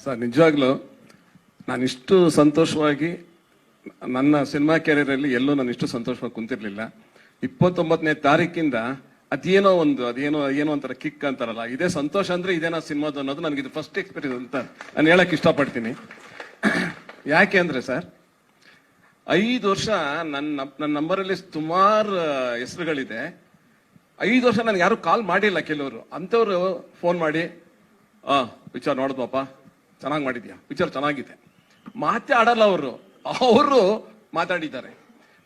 Sir ನಿಜವಾಗ್ಲೂ ನಾನಿಷ್ಟು ಸಂತೋಷವಾಗಿ ನನ್ನ ಸಿನಿಮಾ ಕೆರಿಯರಲ್ಲಿ ಎಲ್ಲೂ ನಾನು ಇಷ್ಟು ಸಂತೋಷವಾಗಿ ಕುಂತಿರ್ಲಿಲ್ಲ. 29ನೇ ತಾರೀಕಿಂದ ಅದೇನೋ ಒಂಥರ ಕಿಕ್ ಅಂತಾರಲ್ಲ, ಇದೇ ಸಂತೋಷ ಅಂದ್ರೆ ಇದೇನೋ ಸಿನಿಮಾದು ಅನ್ನೋದು ನನಗೆ ಇದು ಫಸ್ಟ್ ಎಕ್ಸ್ಪೀರಿಯನ್ಸ್ ಅಂತ ನಾನು ಹೇಳಕ್ ಇಷ್ಟಪಡ್ತೀನಿ. ಯಾಕೆ ಅಂದ್ರೆ ಸರ್ 5 ವರ್ಷ ನನ್ನ ನಂಬರಲ್ಲಿ ಸುಮಾರು ಹೆಸರುಗಳಿದೆ. 5 ವರ್ಷ ನನಗೆ ಯಾರು ಕಾಲ್ ಮಾಡಿಲ್ಲ. ಕೆಲವರು ಅಂತವ್ರು ಫೋನ್ ಮಾಡಿ ಪಿಕ್ಚರ್ ನೋಡಿದ್ವಪ್ಪ, ಚೆನ್ನಾಗಿ ಮಾಡಿದ್ಯಾ, ಪಿಕ್ಚರ್ ಚೆನ್ನಾಗಿದೆ, ಮಾತೇ ಆಡಲ್ಲ. ಅವರು ಮಾತಾಡಿದ್ದಾರೆ.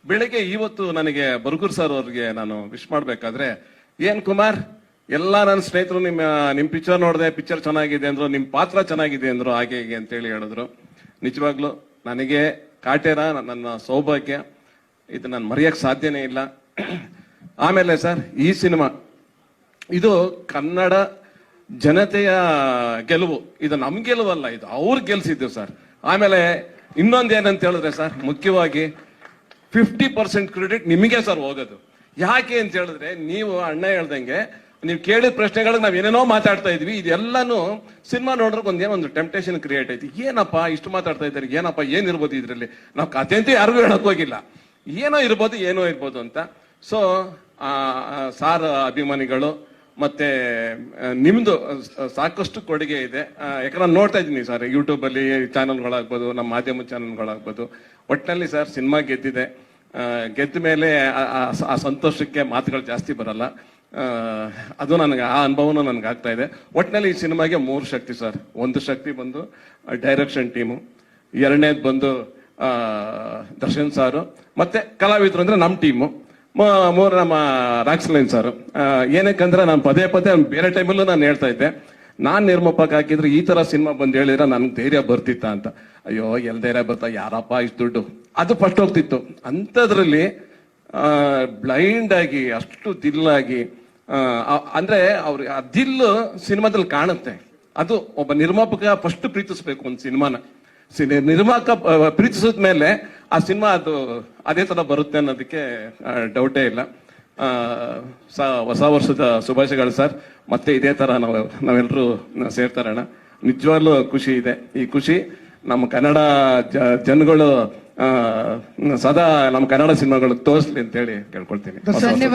ಬೆಳಿಗ್ಗೆ ಇವತ್ತು ನನಗೆ ಬರಗೂರ್ ಸರ್ ಅವ್ರಿಗೆ ನಾನು ವಿಶ್ ಮಾಡ್ಬೇಕಾದ್ರೆ, ಏನ್ ಕುಮಾರ್, ಎಲ್ಲ ನನ್ನ ಸ್ನೇಹಿತರು ನಿಮ್ ಪಿಕ್ಚರ್ ನೋಡಿದೆ, ಪಿಕ್ಚರ್ ಚೆನ್ನಾಗಿದೆ ಅಂದ್ರು, ನಿಮ್ ಪಾತ್ರ ಚೆನ್ನಾಗಿದೆ ಅಂದ್ರು, ಹಾಗೆ ಹೀಗೆ ಅಂತೇಳಿ ಹೇಳಿದ್ರು. ನಿಜವಾಗ್ಲು ನನಗೆ ಕಾಟೇರ ನನ್ನ ಸೌಭಾಗ್ಯ, ಇದು ನಾನು ಮರೆಯಕ್ ಸಾಧ್ಯನೇ ಇಲ್ಲ. ಆಮೇಲೆ ಸರ್ ಈ ಸಿನಿಮಾ ಇದು ಕನ್ನಡ ಜನತೆಯ ಗೆಲುವು, ಇದು ನಮ್ ಗೆಲುವಲ್ಲ, ಇದು ಅವ್ರು ಗೆಲ್ಸಿದ್ದು ಸರ್. ಆಮೇಲೆ ಇನ್ನೊಂದೇನಂತ ಹೇಳಿದ್ರೆ ಸರ್, ಮುಖ್ಯವಾಗಿ 50% ಕ್ರೆಡಿಟ್ ನಿಮಗೆ ಸರ್ ಹೋಗೋದು. ಯಾಕೆ ಅಂತ ಹೇಳಿದ್ರೆ, ನೀವು ಅಣ್ಣ ಹೇಳ್ದಂಗೆ ನೀವು ಕೇಳಿದ ಪ್ರಶ್ನೆಗಳಿಗೆ ನಾವ್ ಏನೇನೋ ಮಾತಾಡ್ತಾ ಇದ್ವಿ. ಇದೆಲ್ಲಾನು ಸಿನಿಮಾ ನೋಡ್ರಿಗೆ ಒಂದು ಟೆಂಪ್ಟೇಷನ್ ಕ್ರಿಯೇಟ್ ಆಯ್ತು. ಏನಪ್ಪ ಇಷ್ಟು ಮಾತಾಡ್ತಾ ಇದ್ದಾರೆ, ಏನಪ್ಪ ಏನಿರ್ಬೋದು ಇದ್ರಲ್ಲಿ, ನಾವು ಕಥೆ ಅಂತೂ ಯಾರಿಗೂ ಹೇಳಕ್ ಹೋಗಿಲ್ಲ, ಏನೋ ಇರ್ಬೋದು ಅಂತ. ಸೊ ಸಾರ್ ಅಭಿಮಾನಿಗಳು ಮತ್ತೆ ನಿಮ್ದು ಸಾಕಷ್ಟು ಕೊಡುಗೆ ಇದೆ. ಯಾಕಂದ್ರೆ ನಾನು ನೋಡ್ತಾ ಇದ್ದೀನಿ ಸರ್, ಯೂಟ್ಯೂಬ್ ಅಲ್ಲಿ ಚಾನಲ್ಗಳಾಗ್ಬೋದು, ನಮ್ಮ ಮಾಧ್ಯಮ ಚಾನಲ್ಗಳಾಗ್ಬೋದು. ಒಟ್ಟಿನಲ್ಲಿ ಸರ್ ಸಿನಿಮಾ ಗೆದ್ದಿದೆ. ಗೆದ್ದ ಮೇಲೆ ಆ ಸಂತೋಷಕ್ಕೆ ಮಾತುಗಳು ಜಾಸ್ತಿ ಬರಲ್ಲ. ಅದು ನನಗೆ ಆ ಅನುಭವನೂ ನನಗೆ ಆಗ್ತಾ ಇದೆ. ಒಟ್ಟಿನಲ್ಲಿ ಈ ಸಿನಿಮಾಗೆ 3 ಶಕ್ತಿ ಸರ್. ಒಂದು ಶಕ್ತಿ ಬಂದು ಡೈರೆಕ್ಷನ್ ಟೀಮು, ಎರಡನೇದು ಬಂದು ದರ್ಶನ್ ಸಾರು, ಮತ್ತೆ ಕಲಾವಿದರು ಅಂದ್ರೆ ನಮ್ಮ ಟೀಮು, 3 ನಮ್ಮ ರಾಕ್ಸ್ಲೈನ್ ಸಾರು. ಏನಕ್ಕಂದ್ರೆ ನಾನು ಪದೇ ಬೇರೆ ಟೈಮಲ್ಲೂ ನಾನು ಹೇಳ್ತಾ ಇದ್ದೆ, ನಾನ್ ನಿರ್ಮಾಪಕ ಹಾಕಿದ್ರೆ ಈ ತರ ಸಿನಿಮಾ ಬಂದು ಹೇಳಿದ್ರೆ ನನ್ಗೆ ಧೈರ್ಯ ಬರ್ತಿತ್ತ ಅಂತ. ಅಯ್ಯೋ ಎಲ್ ಧೈರ್ಯ ಬರ್ತಾ, ಯಾರಪ್ಪ ಇಷ್ಟು ದುಡ್ಡು, ಅದು ಫಸ್ಟ್ ಹೋಗ್ತಿತ್ತು. ಅಂಥದ್ರಲ್ಲಿ ಬ್ಲೈಂಡ್ ಆಗಿ ಅಷ್ಟು ದಿಲ್ಲಾಗಿ, ಅಂದ್ರೆ ಅವ್ರಿಗೆ ಆ ದಿಲ್ಲು ಸಿನಿಮಾದಲ್ಲಿ ಕಾಣುತ್ತೆ. ಅದು ಒಬ್ಬ ನಿರ್ಮಾಪಕ ಫಸ್ಟ್ ಪ್ರೀತಿಸ್ಬೇಕು ಒಂದು ಸಿನಿಮಾನ. ನಿರ್ಮಾಪಕ ಪ್ರೀತಿಸಿದ ಮೇಲೆ ಆ ಸಿನಿಮಾ ಅದು ಅದೇ ತರ ಬರುತ್ತೆ ಅನ್ನೋದಕ್ಕೆ ಡೌಟೇ ಇಲ್ಲ. ಹೊಸ ವರ್ಷದ ಶುಭಾಶಯಗಳು ಸರ್. ಮತ್ತೆ ಇದೇ ತರ ನಾವೆಲ್ಲರೂ ಸೇರ್ತಾರಣ. ನಿಜವಾಗ್ಲೂ ಖುಷಿ ಇದೆ. ಈ ಖುಷಿ ನಮ್ಮ ಕನ್ನಡ ಜನಗಳು ಸದಾ ನಮ್ಮ ಕನ್ನಡ ಸಿನಿಮಾಗಳು ತೋರಿಸ್ಲಿ ಅಂತೇಳಿ ಕೇಳ್ಕೊಳ್ತೀನಿ.